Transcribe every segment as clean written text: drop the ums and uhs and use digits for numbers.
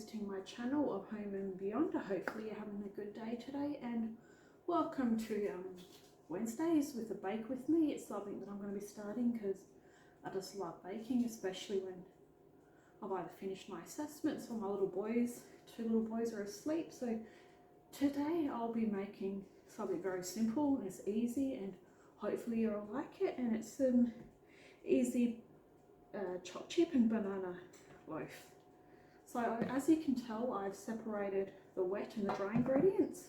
visiting my channel of Home and Beyond. Hopefully you're having a good day today, and welcome to Wednesdays with a Bake With Me. It's something that I'm going to be starting because I just love baking, especially when I've either finished my assessments or my little boys, two little boys are asleep. So today I'll be making something very simple, it's easy, and hopefully you'll like it. And it's an easy chocolate chip and banana loaf. So as you can tell, I've separated the wet and the dry ingredients.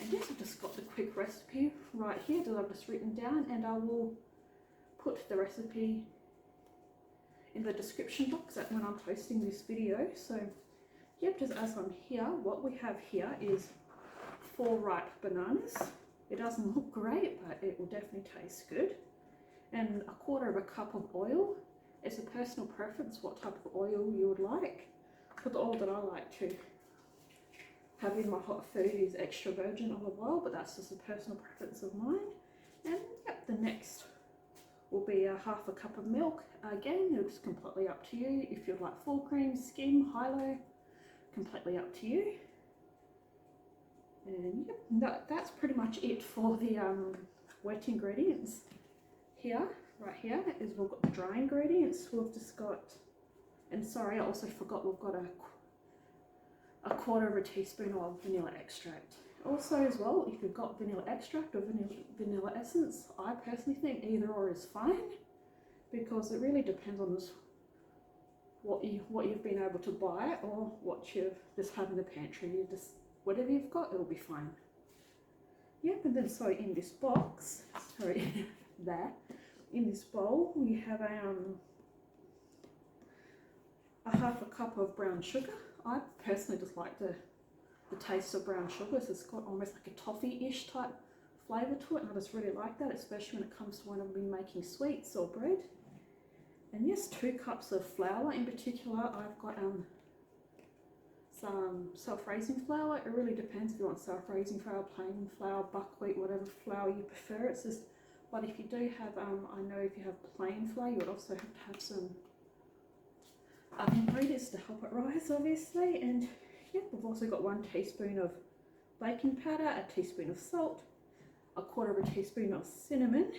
And yes, I've just got the quick recipe right here that I've just written down, and I will put the recipe in the description box when I'm posting this video. So yep, just as I'm here, what we have here is 4 ripe bananas. It doesn't look great, but it will definitely taste good. And 1/4 cup of oil. It's a personal preference what type of oil you would like. But the oil that I like to have in my hot food is extra virgin olive oil, but that's just a personal preference of mine. And yep, the next will be 1/2 cup of milk. Again, it's completely up to you. If you'd like full cream, skim, high-low, completely up to you. And yep, that's pretty much it for the wet ingredients. Here, right here, is we've got the dry ingredients. We've just got, and sorry, I also forgot, we've got a 1/4 teaspoon of vanilla extract. Also as well, if you've got vanilla extract or vanilla essence, I personally think either or is fine, because it really depends on this, what you've been able to buy or what you just have in the pantry. You just, whatever you've got, it'll be fine. Yep, and then so in this box, sorry, there, in this bowl we have a 1/2 cup of brown sugar. I personally just like the taste of brown sugar, so it's got almost like a toffee-ish type flavour to it, and I just really like that, especially when it comes to when I've been making sweets or bread. And yes, 2 cups of flour. In particular, I've got some self-raising flour. It really depends if you want self-raising flour, plain flour, buckwheat, whatever flour you prefer. It's just, but if you do have, I know if you have plain flour, you would also have to have some ingredients to help it rise, obviously. And yeah, we've also got 1 teaspoon of baking powder, a teaspoon of salt, 1/4 teaspoon of cinnamon.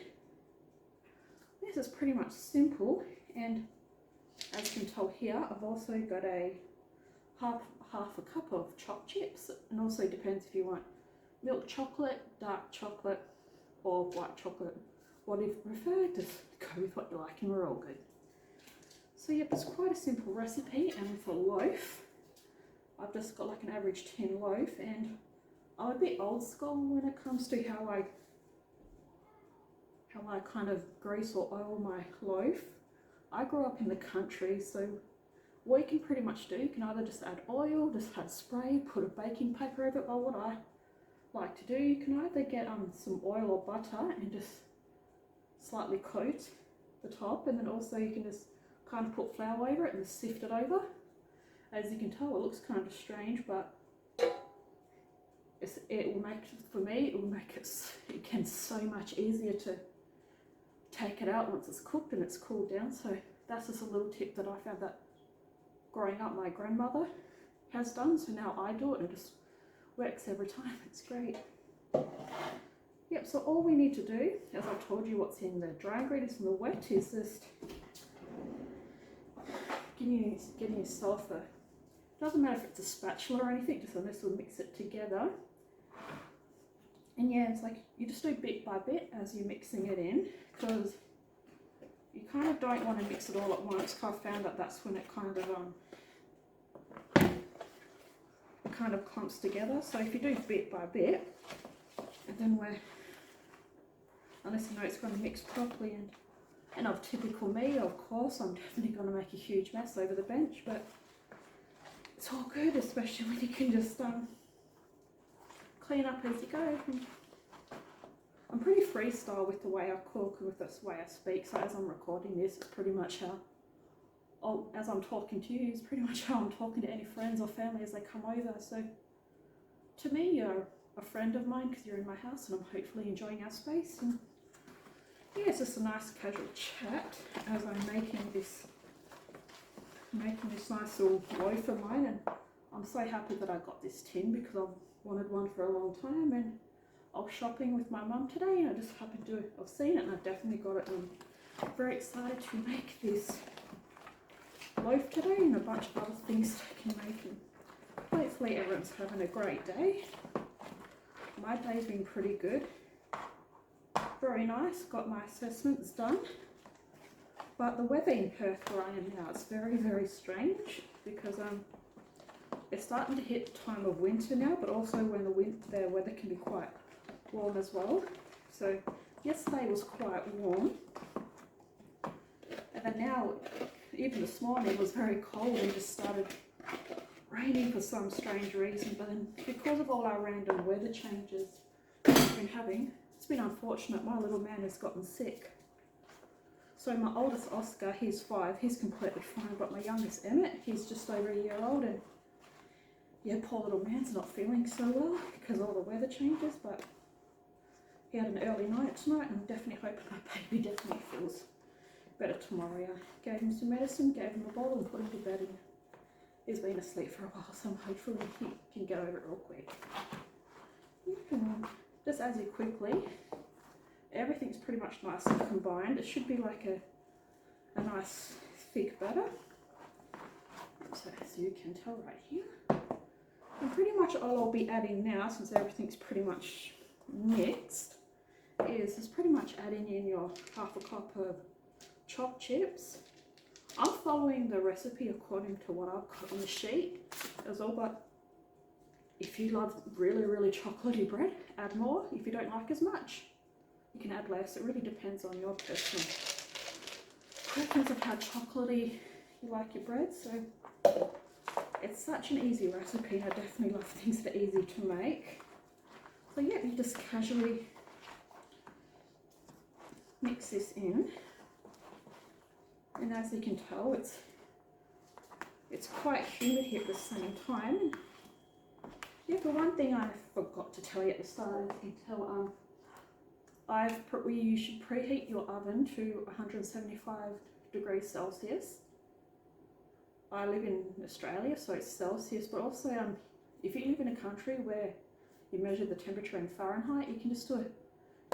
This is pretty much simple. And as you can tell here, I've also got a half a cup of chocolate chips, and also depends if you want milk chocolate, dark chocolate, or white chocolate. What if you prefer, just go with what you like, and we're all good. So yep, it's quite a simple recipe. And for loaf, I've just got like an average tin loaf, and I'm a bit old school when it comes to how I kind of grease or oil my loaf. I grew up in the country, so what you can pretty much do, you can either just add oil, just add spray, put a baking paper over it. But what I like to do, you can either get some oil or butter and just slightly coat the top, and then also you can just kind of put flour over it and sift it over. As you can tell, it looks kind of strange, but it will make, for me, it will make it again so much easier to take it out once it's cooked and it's cooled down. So that's just a little tip that I found that growing up my grandmother has done, so now I do it and it just works every time. It's great. Yep, so all we need to do, as I've told you what's in the dry ingredients and the wet, is just getting yourself a, doesn't matter if it's a spatula or anything, just unless we'll mix it together. And yeah, it's like you just do bit by bit as you're mixing it in, because you kind of don't want to mix it all at once. I've found that that's when it kind of clumps together. So if you do bit by bit, and then unless you know it's going to mix properly, and of typical me, of course, I'm definitely going to make a huge mess over the bench, but it's all good, especially when you can just clean up as you go. I'm pretty freestyle with the way I cook and with the way I speak, so as I'm recording this, it's pretty much how, as I'm talking to you, it's pretty much how I'm talking to any friends or family as they come over. So to me, you're a friend of mine because you're in my house, and I'm hopefully enjoying our space. And yeah, it's just a nice casual chat as I'm making this nice little loaf of mine. And I'm so happy that I got this tin because I've wanted one for a long time, and I was shopping with my mum today and I just happened to have seen it and I definitely got it, and I'm very excited to make this loaf today and a bunch of other things I can make, and hopefully everyone's having a great day. My day's been pretty good, very nice, got my assessments done, but the weather in Perth where I am now, it's very, very strange because it's starting to hit the time of winter now, but also when the weather can be quite warm as well. So yesterday was quite warm, and then now, even this morning, it was very cold and just started raining for some strange reason. But then because of all our random weather changes we've been having, it's been unfortunate. My little man has gotten sick. So my oldest Oscar, he's 5, he's completely fine, but my youngest Emmett, he's just over a year old, and yeah, poor little man's not feeling so well because of all the weather changes, but he had an early night tonight, and I'm definitely hoping my baby definitely feels better tomorrow. I gave him some medicine, gave him a bottle and put him to bed, and he's been asleep for a while, so hopefully he can get over it real quick. And just as you quickly, everything's pretty much nice and combined. It should be like a nice thick batter. So as you can tell right here, and pretty much all I'll be adding now, since everything's pretty much mixed, is pretty much adding in your half a cup of chopped chips. I'm following the recipe according to what I've got on the sheet as well, but if you love really, really chocolatey bread, add more. If you don't like as much, you can add less. It really depends on your personal preference of how chocolatey you like your bread. So it's such an easy recipe, and I definitely love things that are easy to make. So yeah, you just casually mix this in, and as you can tell, it's quite humid here at the same time. Yeah, but one thing I forgot to tell you at the start, as you can tell, you should preheat your oven to 175 degrees Celsius. I live in Australia, so it's Celsius, but also if you live in a country where you measure the temperature in Fahrenheit, you can just go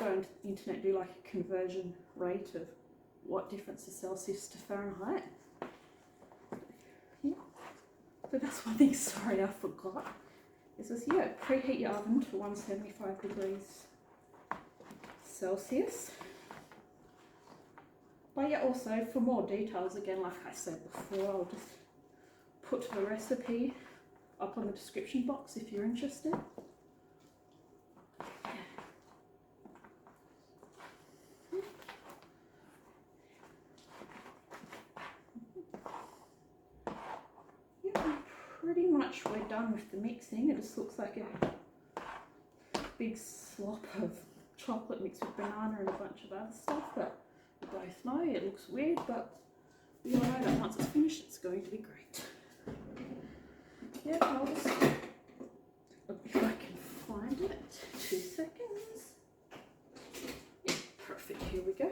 on the internet, do like a conversion rate of what difference is Celsius to Fahrenheit. Yeah. So that's one thing, sorry, I forgot. It says, yeah, preheat your oven to 175 degrees Celsius. But yeah, also for more details, again, like I said before, I'll just put the recipe up on the description box if you're interested. Pretty much we're done with the mixing. It just looks like a big slop of chocolate mixed with banana and a bunch of other stuff, but we both know it looks weird, but we all know that once it's finished it's going to be great. Yeah, I'll just, if I can find it, 2 seconds. Yeah, perfect, here we go.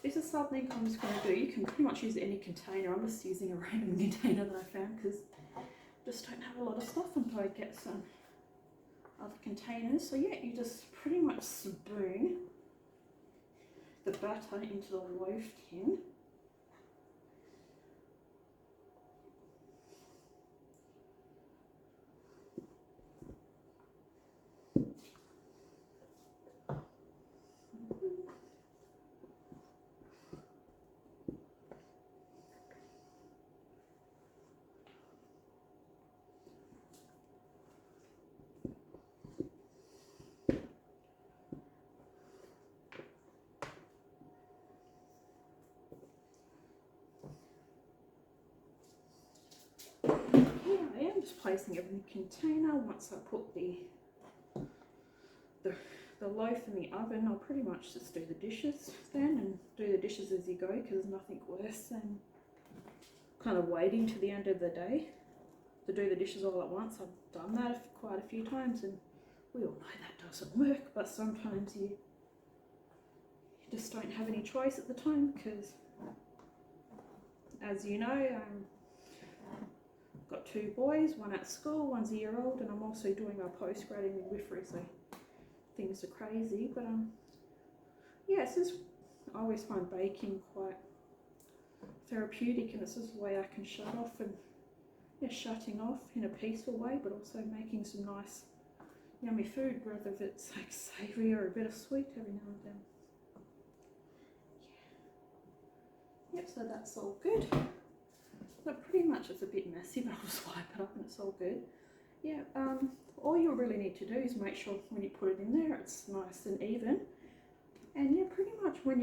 This is something I'm just going to do. You can pretty much use any container. I'm just using a random container that I found because I just don't have a lot of stuff until I get some other containers. So yeah, you just pretty much spoon the batter into the loaf tin. Just placing it in the container. Once I put the loaf in the oven, I'll pretty much just do the dishes then, and do the dishes as you go, because there's nothing worse than kind of waiting to the end of the day to do the dishes all at once. I've done that quite a few times, and we all know that doesn't work, but sometimes you just don't have any choice at the time, because as you know, got 2 boys, one at school, one's a year old, and I'm also doing my postgrad in midwifery, so things are crazy. But yeah, it's just, I always find baking quite therapeutic, and it's just a way I can shut off, and yeah, shutting off in a peaceful way, but also making some nice yummy food, whether it's like savoury or a bit of sweet every now and then. Yeah. Yep, so that's all good. So pretty much it's a bit messy, but I'll just wipe it up and it's all good. Yeah, all you really need to do is make sure when you put it in there it's nice and even. And yeah, pretty much when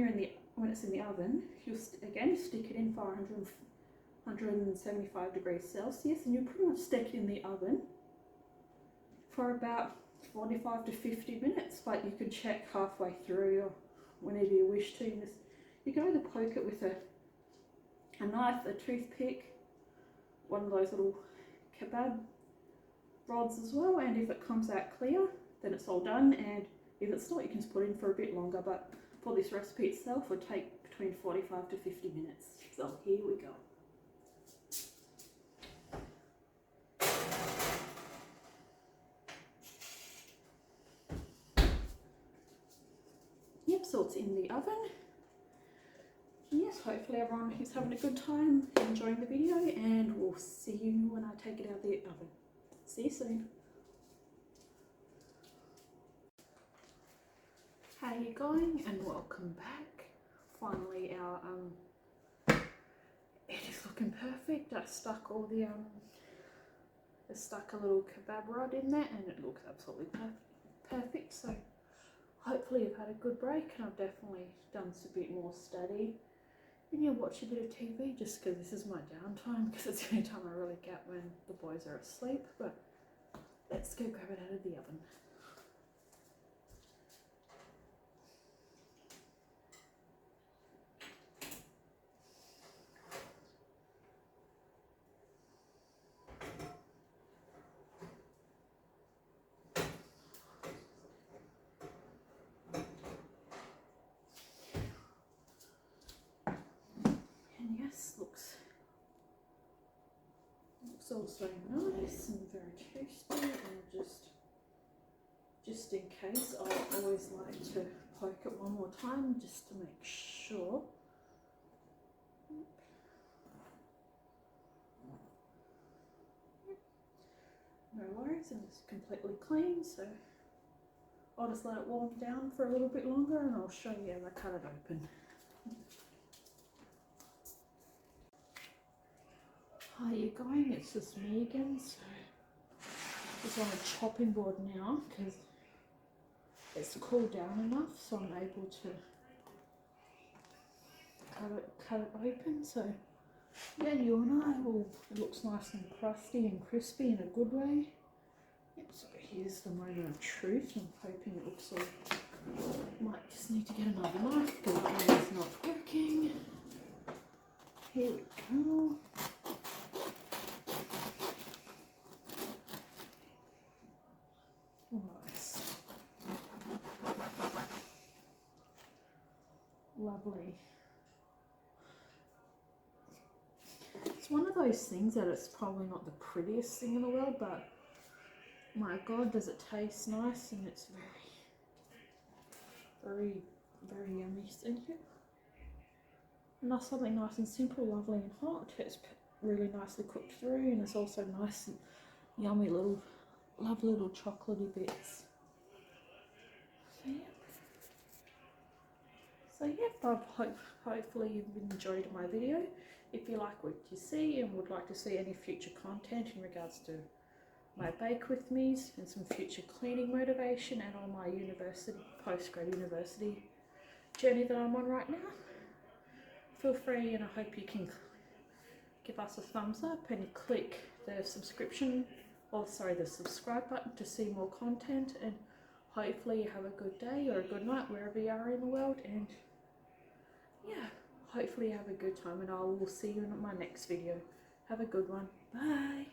it's in the oven, you'll again stick it in for 175 degrees Celsius, and you pretty much stick it in the oven for about 45 to 50 minutes. But you could check halfway through or whenever you wish to. You can either poke it with a knife, a toothpick, one of those little kebab rods as well, and if it comes out clear, then it's all done. And if it's not, you can just put it in for a bit longer, but for this recipe itself it would take between 45 to 50 minutes. So here we go. Yep, so it's in the oven. Yes, hopefully everyone is having a good time, enjoying the video, and we'll see you when I take it out of the oven. See you soon. How are you going? And welcome back. Finally our it is looking perfect. I stuck all the I stuck a little kebab rod in there and it looks absolutely perfect. So hopefully you've had a good break, and I've definitely done a bit more study. And yeah, watch a bit of TV just because this is my downtime, because it's the only time I really get when the boys are asleep. But let's go grab it out of the oven. And yes, looks also nice and very tasty. And just in case, I always like to poke it one more time just to make sure. No worries, and it's completely clean, so I'll just let it warm down for a little bit longer and I'll show you how I cut it open. How are you going? It's just me again, so just on a chopping board now because it's cooled down enough so I'm able to cut it open. So yeah, you and I will, it looks nice and crusty and crispy in a good way. Yep, so here's the moment of truth. I'm hoping it looks all, might just need to get another knife because the is not working. Here we go. Nice. Lovely. It's one of those things that it's probably not the prettiest thing in the world, but my God, does it taste nice, and it's very, very yummy. Thank you. And that's something nice and simple, lovely and hot. It's really nicely cooked through, and it's also nice and yummy lovely little chocolatey bits. So yeah, hopefully you've enjoyed my video. If you like what you see and would like to see any future content in regards to my bake with me's and some future cleaning motivation and on my postgrad university journey that I'm on right now, feel free, and I hope you can give us a thumbs up and click the the subscribe button to see more content, and hopefully you have a good day or a good night wherever you are in the world, and yeah, hopefully you have a good time, and I will see you in my next video. Have a good one. Bye.